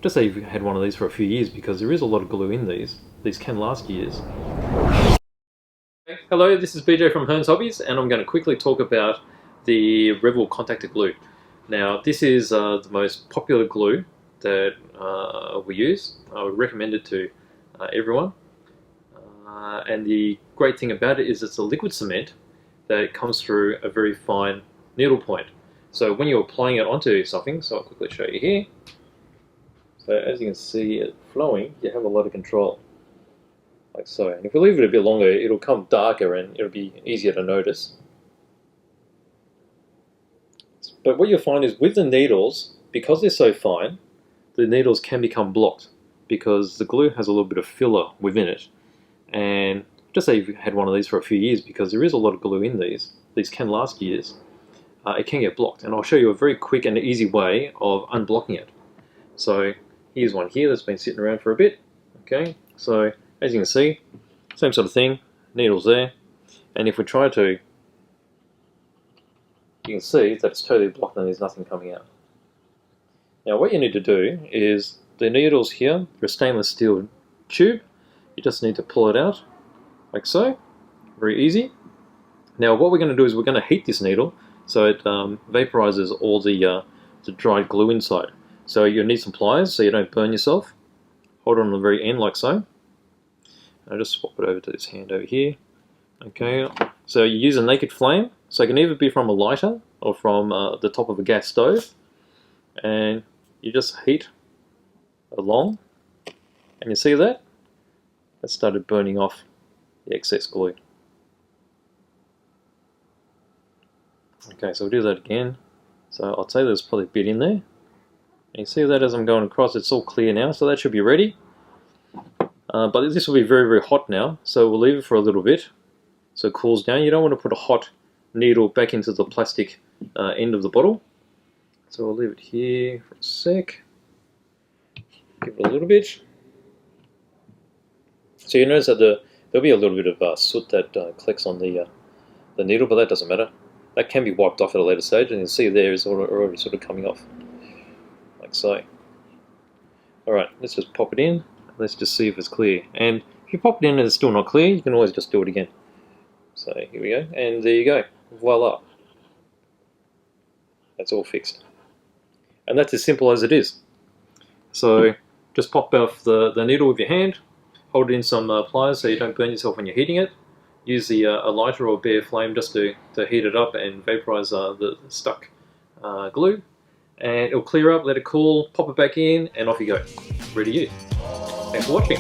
just say you've had one of these for a few years, because there is a lot of glue in these. These can last years. Hello, this is BJ from Hearns Hobbies, and I'm going to quickly talk about the Revell Contacta glue. Now, this is the most popular glue that we use. I would recommend it to everyone. And the great thing about it is it's a liquid cement that comes through a very fine needle point. So when you're applying it onto something, so I'll quickly show you here. So as you can see it flowing, you have a lot of control, like so. And if we leave it a bit longer, it'll come darker and it'll be easier to notice. But what you'll find is with the needles, because they're so fine, the needles can become blocked because the glue has a little bit of filler within it. And just say you've had one of these for a few years, because there is a lot of glue in these. These can last years. It can get blocked, and I'll show you a very quick and easy way of unblocking it. So here's one here that's been sitting around for a bit. Okay, so as you can see, same sort of thing, needles there, and if we try to, you can see that it's totally blocked and there's nothing coming out. Now what you need to do is, the needles here, they're a stainless steel tube. You just need to pull it out, like so. Very easy. Now what we're going to do is we're going to heat this needle so it vaporizes all the dried glue inside. So you'll need some pliers so you don't burn yourself. Hold it on the very end like so. I'll just swap it over to this hand over here. Okay, so you use a naked flame. So it can either be from a lighter or from the top of a gas stove. And you just heat along. And you see that? That started burning off the excess glue. Okay, so we'll do that again. So I'd say there's probably a bit in there. And you see that as I'm going across, it's all clear now, so that should be ready. But this will be very, very hot now, so we'll leave it for a little bit so it cools down. You don't want to put a hot needle back into the plastic end of the bottle. So we'll leave it here for a sec. Give it a little bit. So you notice that there'll be a little bit of soot that collects on the needle, but that doesn't matter. That can be wiped off at a later stage, and you can see there is already sort of coming off, like so. Alright, let's just pop it in. Let's just see if it's clear. And if you pop it in and it's still not clear, you can always just do it again. So here we go, and there you go. Voila. That's all fixed. And that's as simple as it is. So just pop off the needle with your hand. Hold it in some pliers so you don't burn yourself when you're heating it. Use a lighter or bare flame just to heat it up and vaporize the stuck glue. And it'll clear up, let it cool, pop it back in, and off you go. Ready to use. Thanks for watching.